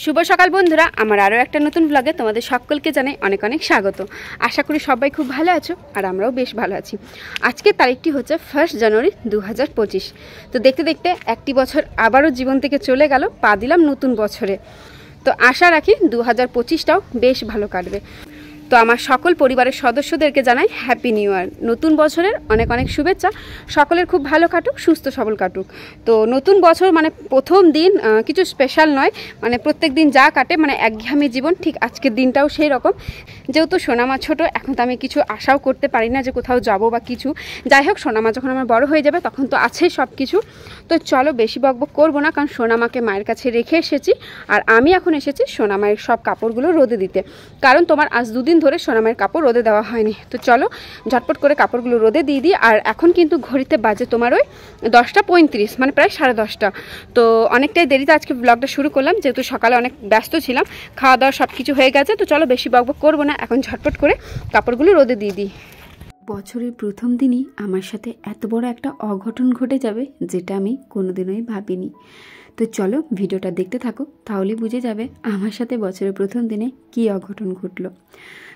শুভ সকাল বন্ধুরা, আমার আরও একটা নতুন ব্লগে তোমাদের সকলকে জানাই অনেক অনেক স্বাগত। আশা করি সবাই খুব ভালো আছো, আর আমরাও বেশ ভালো আছি। আজকের তারিখটি হচ্ছে 1 জানুয়ারি 2025। তো দেখতে দেখতে একটি বছর আবারও জীবন থেকে চলে গেল, পা দিলাম নতুন বছরে। তো আশা রাখি 2025টাও বেশ ভালো কাটবে। তো আমার সকল পরিবারের সদস্যদেরকে জানাই হ্যাপি নিউ ইয়ার, নতুন বছরের অনেক অনেক শুভেচ্ছা। সকলের খুব ভালো কাটুক, সুস্থ সবল কাটুক। তো নতুন বছর মানে প্রথম দিন কিছু স্পেশাল নয়, মানে প্রত্যেক দিন যা কাটে মানে একঘেয়েমি জীবন, ঠিক আজকের দিনটাও সেই রকম। যেহেতু সোনামা ছোট, এখন তো আমি কিছু আশাও করতে পারি না যে কোথাও যাব বা কিছু। যাই হোক, সোনামা যখন আমার বড় হয়ে যাবে তখন তো আছেই সব কিছু। তো চলো বেশি বকবক করবো না, কারণ সোনামাকে মায়ের কাছে রেখে এসেছি, আর আমি এখন এসেছি সোনামায়ের সব কাপড়গুলো রোদে দিতে। কারণ তোমার আজ দুদিন ধরে সোনামায়ের কাপড় রোদে দেওয়া হয়নি। তো চলো ঝটপট করে কাপড়গুলো রোদে দিয়ে দিই। আর এখন কিন্তু ঘড়িতে বাজে তোমার ওই 10:35, মানে প্রায় 10:30। তো অনেকটাই দেরিতে আজকে ব্লগটা শুরু করলাম, যেহেতু সকালে অনেক ব্যস্ত ছিলাম, খাওয়া দাওয়া সব কিছু হয়ে গেছে। তো চলো বেশি বকবক করবো না, এখন ঝটপট করে কাপড়গুলো রোদে দিয়ে দিই। বছরের প্রথম দিনই আমার সাথে এত বড় একটা অঘটন ঘটে যাবে, যেটা আমি কোনোদিনই ভাবিনি। তো চলো ভিডিওটা দেখতে থাকো, তাহলে বুঝে যাবে আমার সাথে বছরের প্রথম দিনে কী অঘটন ঘটলো।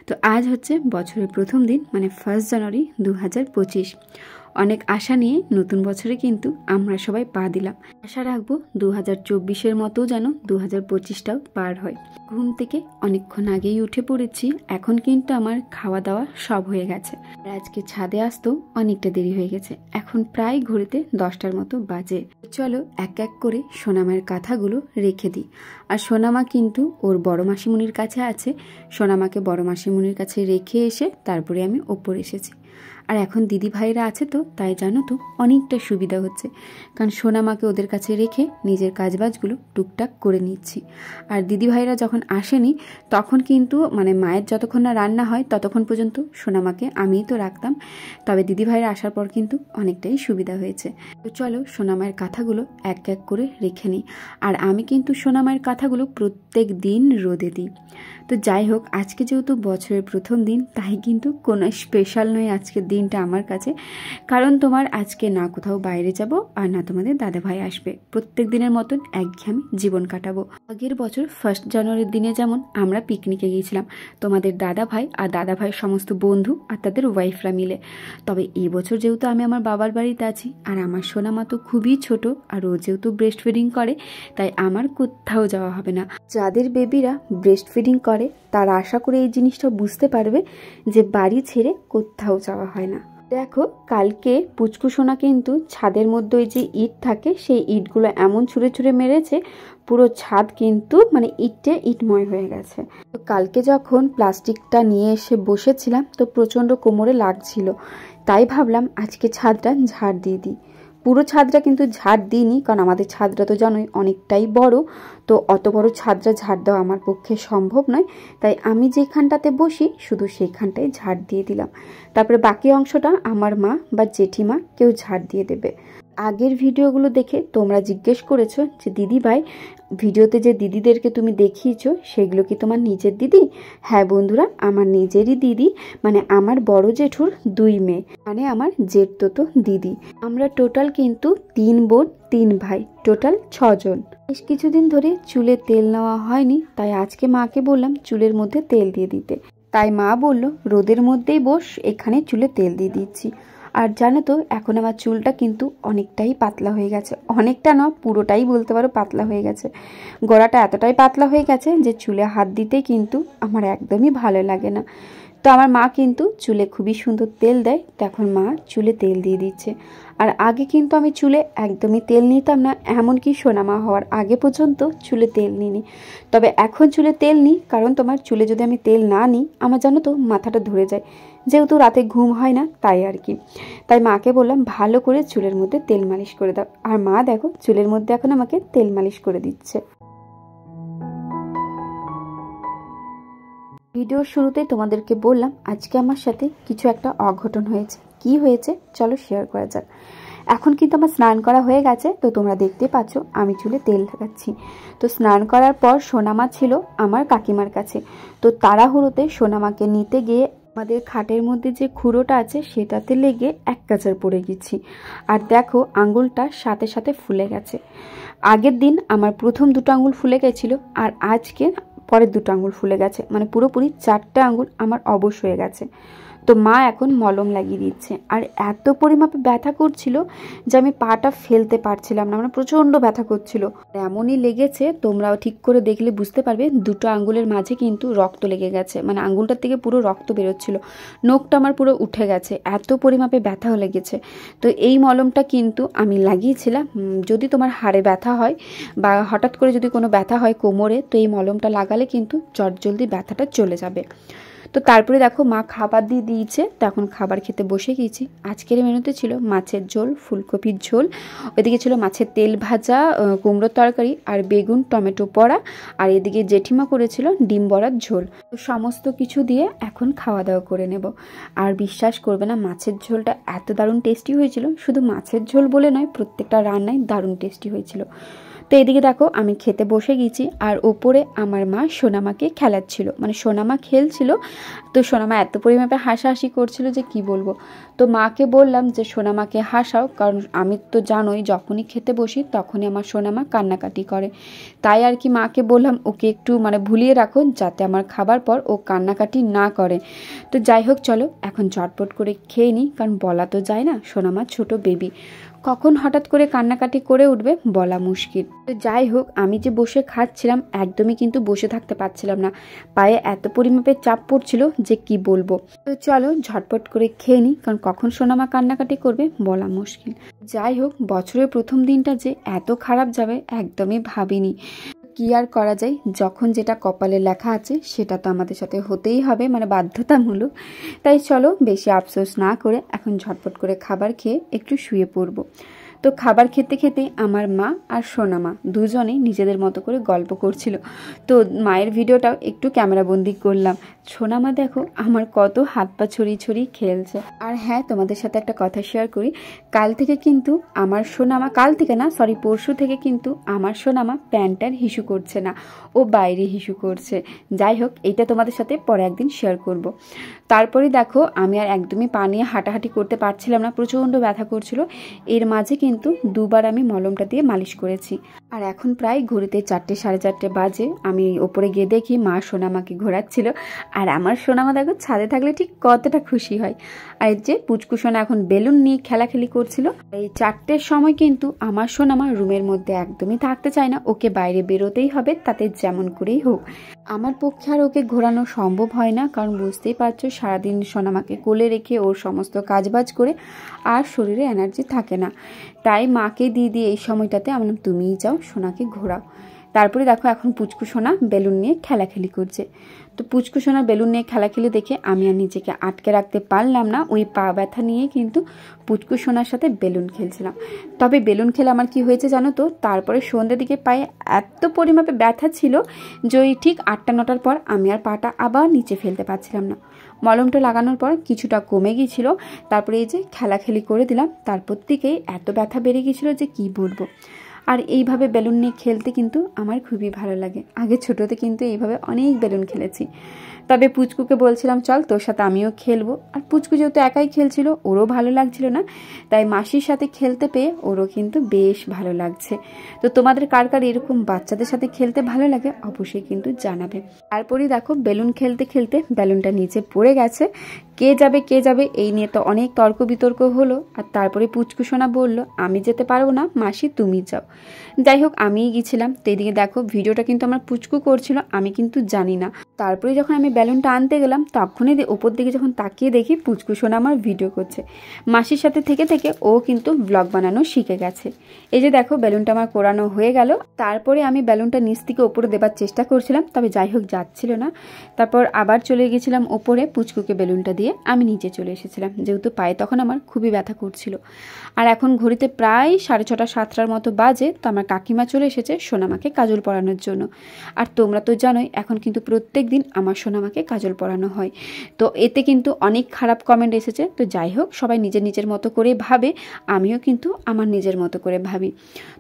তো আজ হচ্ছে বছরের প্রথম দিন, মানে 1 জানুয়ারি 2025। অনেক আশা নিয়ে নতুন বছরে কিন্তু আমরা সবাই পা দিলাম। আশা রাখবো 2024-এর মতো যেন 2025টাও পার হয়। ঘুম থেকে অনেকক্ষণ আগেই উঠে পড়েছি, এখন কিন্তু আমার খাওয়া দাওয়া সব হয়ে গেছে। আজকে ছাদে আসতেও অনেকটা দেরি হয়ে গেছে, এখন প্রায় ঘড়িতে 10টার মতো বাজে। চলো এক এক করে সোনামার কাঁথাগুলো রেখে দিই। আর সোনামা কিন্তু ওর বড় মাসিমণির কাছে আছে, সোনামাকে বড় মাসিমণির কাছে রেখে এসে তারপরে আমি ওপরে এসেছি। আর এখন দিদি ভাইরা আছে, তো তাই জানো তো অনেকটা সুবিধা হচ্ছে, কারণ সোনামাকে ওদের কাছে রেখে নিজের কাজবাজগুলো টুকটাক করে নিচ্ছি। আর দিদি ভাইরা যখন আসেনি তখন কিন্তু মানে মায়ের যতক্ষণ না রান্না হয় ততক্ষণ পর্যন্ত সোনামাকে আমিই তো রাখতাম, তবে দিদি ভাইরা আসার পর কিন্তু অনেকটাই সুবিধা হয়েছে। তো চলো সোনামায়ের কাঁথাগুলো এক এক করে রেখে নিই। আর আমি কিন্তু সোনামায়ের কাঁথাগুলো প্রত্যেক দিন রোদে দিই। তো যাই হোক, আজকে যেহেতু বছরের প্রথম দিন, তাই কিন্তু কোনো স্পেশাল নয় আজকের দিনটা আমার কাছে। কারণ তোমার আজকে না কোথাও বাইরে যাব, আর না তোমাদের দাদাভাই আসবে। প্রত্যেক দিনের মতন একঘেয়েমি জীবন কাটাবো। আগের বছর 1 জানুয়ারির দিনে যেমন আমরা পিকনিকে গিয়েছিলাম, তোমাদের দাদাভাই আর দাদাভাইয়ের সমস্ত বন্ধু আর তাদের ওয়াইফরা মিলে। তবে এই বছর যেহেতু আমি আমার বাবার বাড়িতে আছি, আর আমার সোনামা তো খুবই ছোট, আর ও যেহেতু ব্রেস্ট ফিডিং করে, তাই আমার কোথাও যাওয়া হবে না। যাদের বেবিরা ব্রেস্ট ফিডিং করে তারা আশা করে এই জিনিসটা বুঝতে পারবে যে বাড়ি ছেড়ে কোথাও যাওয়া হয় না। দেখো, কালকে পুচকু সোনা কিন্তু ছাদের মধ্যে ওই যে ইট থাকে, সেই ইটগুলো এমন ছুঁড়ে ছুঁড়ে মেরেছে, পুরো ছাদ কিন্তু মানে ইটে ইটময় হয়ে গেছে। তো কালকে যখন প্লাস্টিকটা নিয়ে এসে বসেছিলাম, তো প্রচণ্ড কোমরে লাগছিল, তাই ভাবলাম আজকে ছাদটা ঝাড় দিয়ে দিই। পুরো ছাদটা কিন্তু ঝাড় দিইনি, কারণ আমাদের ছাদটা তো জানোই অনেকটাই বড়, তো অত বড় ছাদটা ঝাড় দেওয়া আমার পক্ষে সম্ভব নয়। তাই আমি যেখানটাতে বসি শুধু সেইখানটায় ঝাড় দিয়ে দিলাম, তারপরে বাকি অংশটা আমার মা বা জেঠিমা কেউ ঝাড় দিয়ে দেবে। আগের ভিডিওগুলো দেখে তোমরা জিজ্ঞেস করেছো যে দিদি ভাই, ভিডিওতে যে দিদিদেরকে তুমি দেখিয়েছো সেগুলো কি তোমার নিজের দিদি? হ্যাঁ বন্ধুরা, আমার নিজেরই দিদি, মানে আমার বড় জেঠুর 2 মেয়ে, মানে আমার জেঠতো দিদি। আমরা টোটাল কিন্তু 3 বোন 3 ভাই, টোটাল 6 জন। বেশ কিছুদিন ধরে চুলে তেল নেওয়া হয়নি, তাই আজকে মাকে বললাম চুলের মধ্যে তেল দিয়ে দিতে। তাই মা বলল রোদের মধ্যেই বস, এখানে চুলে তেল দিয়ে দিচ্ছি। আর জানো তো, এখন আমার চুলটা কিন্তু অনেকটাই পাতলা হয়ে গেছে, অনেকটা না পুরোটাই বলতে পারো পাতলা হয়ে গেছে। গোড়াটা এতটাই পাতলা হয়ে গেছে যে চুলে হাত দিতে কিন্তু আমার একদমই ভালো লাগে না। তো আমার মা কিন্তু চুলে খুবই সুন্দর তেল দেয়, তো এখন মা চুলে তেল দিয়ে দিচ্ছে। আর আগে কিন্তু আমি চুলে একদমই তেল নিতাম না, এমনকি সোনামা হওয়ার আগে পর্যন্ত চুলে তেল নিইনি। তবে এখন চুলে তেল নিই, কারণ তোমার চুলে যদি আমি তেল না নিই আমার জানো তো মাথাটা ধরে যায়, যেহেতু রাতে ঘুম হয় না তাই আর কি। তাই মাকে বললাম ভালো করে চুলের মধ্যে তেল মালিশ করে দাও, আর মা দেখো চুলের মধ্যে এখন আমাকে তেল মালিশ করে দিচ্ছে। ভিডিওর শুরুতেই তোমাদেরকে বললাম আজকে আমার সাথে কিছু একটা অঘটন হয়েছে। কি হয়েছে চলো শেয়ার করা যাক। এখন কিন্তু আমার স্নান করা হয়ে গেছে, তো তোমরা দেখতে পাচ্ছ আমি চুলে তেল লাগাচ্ছি। তো স্নান করার পর সোনামা ছিল আমার কাকিমার কাছে, তো তাড়াহুড়োতে সোনামাকে নিতে গিয়ে আমাদের খাটের মধ্যে যে খুঁড়োটা আছে সেটাতে লেগে এক কাচার পড়ে গেছি, আর দেখো আঙুলটা সাথে সাথে ফুলে গেছে। আগের দিন আমার প্রথম 2টো আঙুল ফুলে গেছিলো, আর আজকে পরের 2টো আঙুল ফুলে গেছে, মানে পুরোপুরি 4টে আঙুল আমার অবশ হয়ে গেছে। তো মা এখন মলম লাগিয়ে দিচ্ছে, আর এত পরিমাপে ব্যথা করছিল যে আমি পাটা ফেলতে পারছিলাম না, মানে প্রচণ্ড ব্যথা করছিল। এমনই লেগেছে, তোমরাও ঠিক করে দেখলে বুঝতে পারবে, 2টো আঙুলের মাঝে কিন্তু রক্ত লেগে গেছে, মানে আঙুলটার থেকে পুরো রক্ত বেরোচ্ছিল, নখটা আমার পুরো উঠে গেছে, এত পরিমাপে ব্যথাও লেগেছে। তো এই মলমটা কিন্তু আমি লাগিয়েছিলাম, যদি তোমার হাড়ে ব্যথা হয় বা হঠাৎ করে যদি কোনো ব্যথা হয় কোমরে, তো এই মলমটা লাগালে কিন্তু জলদি ব্যথাটা চলে যাবে। তো তারপরে দেখো মা খাবার দিয়ে দিয়েছে, তখন খাবার খেতে বসে গিয়েছি। আজকের মেনুতে ছিল মাছের ঝোল, ফুলকপির ঝোল, ওইদিকে ছিল মাছের তেল ভাজা, কুমড়োর তরকারি আর বেগুন টমেটো বড়া, আর এদিকে জেঠিমা করেছিল ডিম বড়ার ঝোল। তো সমস্ত কিছু দিয়ে এখন খাওয়া দাওয়া করে নেব। আর বিশ্বাস করবে না, মাছের ঝোলটা এত দারুণ টেস্টি হয়েছিল, শুধু মাছের ঝোল বলে নয়, প্রত্যেকটা রান্নাই দারুণ টেস্টি হয়েছিল। তো এদিকে দেখো আমি খেতে বসে গেছি, আর ওপরে আমার মা সোনামাকে খেলাচ্ছিল, মানে সোনামা খেলছিল। তো সোনামা এত পরিমাপে হাসাহাসি করছিল যে কি বলবো। তো মাকে বললাম যে সোনামাকে হাসাও, কারণ আমি তো জানোই যখনই খেতে বসি তখনই আমার সোনামা কান্নাকাটি করে। তাই আর কি মাকে বললাম ওকে একটু মানে ভুলিয়ে রাখো, যাতে আমার খাবার পর ও কান্নাকাটি না করে। তো যাই হোক, চলো এখন ঝটপট করে খেয়ে নিই, কারণ বলা তো যায় না, সোনামা ছোট বেবি, কখন হঠাৎ করে কান্নাকাটি করে উঠবে বলা মুশকিল। তো যাই হোক, আমি যে বসে খাচ্ছিলাম একদমই কিন্তু বসে থাকতে পারছিলাম না, পায়ে এত পরিমাপে চাপ পড়ছিল যে কি বলবো। তো চলো ঝটপট করে খেয়ে নিই, কারণ কখন সোনামা কান্নাকাটি করবে বলা মুশকিল। যাই হোক, বছরের প্রথম দিনটা যে এত খারাপ যাবে একদমই ভাবিনি। কি আর করা যায়, যখন যেটা কপালে লেখা আছে সেটা তো আমাদের সাথে হতেই হবে, মানে বাধ্যতামূলক। তাই চলো বেশি আফসোস না করে এখন ঝটপট করে খাবার খেয়ে একটু শুয়ে পড়বো। তো খাবার খেতে খেতে আমার মা আর সোনামা দুজনেই নিজেদের মতো করে গল্প করছিল। তো মায়ের ভিডিওটাও একটু ক্যামেরাবন্দি করলাম। সোনামা দেখো আমার কত হাত পা ছড়িয়ে ছড়িয়ে খেলছে। আর হ্যাঁ, তোমাদের সাথে একটা কথা শেয়ার করি, কাল থেকে কিন্তু আমার সোনামা, কাল থেকে না সরি পরশু থেকে কিন্তু আমার সোনামা প্যান্টার হিসু করছে না, ও বাইরে হিসু করছে। যাই হোক, এটা তোমাদের সাথে পরে একদিন শেয়ার করব। তারপরে দেখো আমি আর একদমই পা নিয়ে হাঁটাহাঁটি করতে পারছিলাম না, প্রচণ্ড ব্যথা করছিল। এর মাঝে কিন্তু 2বার আমি মলমটা দিয়ে মালিশ করেছি। আর এখন প্রায় ঘড়িতে 4টে সাড়ে 4টে বাজে। আমি ওপরে গিয়ে দেখি মা সোনামাকে ঘোরাচ্ছিল, আর আমার সোনামা দেখো ছাদে থাকলে ঠিক কতটা খুশি হয়। আর যে পুচকু সোনা এখন বেলুন নিয়ে খেলাখেলি করছিল। এই 4টের সময় কিন্তু আমার সোনামা রুমের মধ্যে একদমই থাকতে চায় না, ওকে বাইরে বেরোতেই হবে, তাতে যেমন করেই হোক। আমার পক্ষে আর ওকে ঘোরানো সম্ভব হয় না, কারণ বুঝতেই পারছো সারাদিন সোনামাকে কোলে রেখে ওর সমস্ত কাজবাজ করে আর শরীরে এনার্জি থাকে না। তাই মাকে দিয়ে এই সময়টাতে আমরা তুমিই যাও সোনাকে ঘোরাও। তারপরে দেখো এখন পুচকু সোনা বেলুন নিয়ে খেলাখেলি করছে। তো পুচকু সোনা বেলুন নিয়ে খেলাখেলি দেখে আমি আর নিজেকে আটকে রাখতে পারলাম না, ওই পা ব্যথা নিয়ে কিন্তু পুচকু সোনার সাথে বেলুন খেলছিলাম। তবে বেলুন খেলে আমার কি হয়েছে জানো তো, তারপরে সন্ধ্যের দিকে পায়ে এত পরিমাপে ব্যথা ছিল যে ওই ঠিক 8টা 9টার পর আমি আর পাটা আবার নিচে ফেলতে পারছিলাম না। মলমটা লাগানোর পর কিছুটা কমে গিয়েছিল, তারপরে এই যে খেলাখেলি করে দিলাম, তারপর থেকেই এত ব্যথা বেড়ে গিয়েছিল যে কি বলবো। আর এইভাবে বেলুন নিয়ে খেলতে কিন্তু আমার খুবই ভালো লাগে। আগে ছোটোতে কিন্তু এইভাবে অনেক বেলুন খেলেছি। তবে পুচকুকে বলছিলাম চল তোর সাথে আমিও খেলবো, আর পুচকু যেহেতু একাই খেলছিল ওরও ভালো লাগছিল না, তাই মাসির সাথে খেলতে পেয়ে ওরও কিন্তু বেশ ভালো লাগছে। তো তোমাদের কার কার এরকম বাচ্চাদের সাথে খেলতে ভালো লাগে অবশ্যই কিন্তু জানাবে। তারপরেই দেখো বেলুন খেলতে খেলতে বেলুনটা নিচে পড়ে গেছে, কে যাবে এই নিয়ে তো অনেক তর্ক বিতর্ক হলো। আর তারপরে পুচকু সোনা বলল আমি যেতে পারবো না মাসি, তুমি যাও। যাই হোক আমিই গেছিলাম। তো এদিকে দেখো ভিডিওটা কিন্তু আমার পুচকু করছিল, আমি কিন্তু জানি না। তারপরে যখন আমি বেলুনটা আনতে গেলাম তখনই ওপর দিকে যখন তাকিয়ে দেখি পুচকু সোনা আমার ভিডিও করছে। মাসির সাথে থেকে থেকে ও কিন্তু ব্লগ বানানো শিখে গেছে। এই যে দেখো বেলুনটা আমার কোরানো হয়ে গেল। তারপরে আমি বেলুনটা নিচ থেকে ওপরে দেবার চেষ্টা করছিলাম, তবে যাই হোক যাচ্ছিল না। তারপর আবার চলে গেছিলাম ওপরে, পুচকুকে বেলুনটা দিয়ে আমি নিচে চলে এসেছিলাম, যেহেতু পায়ে তখন আমার খুবই ব্যথা করছিল। আর এখন ঘড়িতে প্রায় 6:30 7টার মতো বাজে। তো আমার কাকিমা চলে এসেছে সোনামাকে কাজল পরানোর জন্য। আর তোমরা তো জানোই এখন কিন্তু প্রত্যেক দিন আমার সোনামাকে কাজল পরানো হয়। তো এতে কিন্তু অনেক খারাপ কমেন্ট এসেছে। তো যাই হোক সবাই নিজের নিজের মতো করে ভাবে, আমিও কিন্তু আমার নিজের মতো করে ভাবি।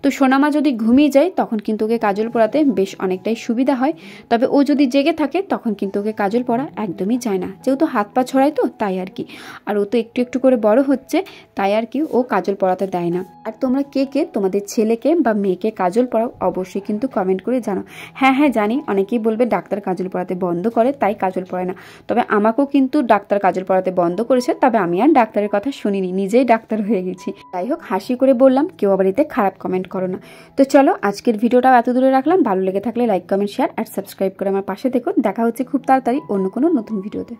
তো সোনামা যদি ঘুমিয়ে যায় তখন কিন্তু ওকে কাজল পরাতে বেশ অনেকটাই সুবিধা হয়। তবে ও যদি জেগে থাকে তখন কিন্তু ওকে কাজল পরা একদমই যায় না, যেহেতু হাত পা ছড়ায় তো তাই আর কি। আর ও তো একটু একটু করে বড় হচ্ছে, তাই আর কি ও কাজল পরাতে দেয় না। আর তোমরা কে কে তোমাদের ছেলেকে বা মেয়েকে কাজল পরাও অবশ্যই কিন্তু কমেন্ট করে জানো। হ্যাঁ হ্যাঁ জানি, অনেকেই বলবে ডাক্তার কাজল পরাতে বন্ধ করে তাই কাজল পরায় না, তবে আমাকেও কিন্তু ডাক্তার কাজল পরাতে বন্ধ করেছে, তবে আমি আর ডাক্তারের কথা শুনিনি, নিজেই ডাক্তার হয়ে গেছি। যাই হোক, হাসি করে বললাম, কেউ আবার এতে খারাপ কমেন্ট করো না। তো চলো আজকের ভিডিওটাও এত দূরে রাখলাম। ভালো লেগে থাকলে লাইক কমেন্ট শেয়ার আর সাবস্ক্রাইব করে আমার পাশে দেখো। দেখা হচ্ছে খুব তাড়াতাড়ি অন্য কোনো নতুন ভিডিওতে।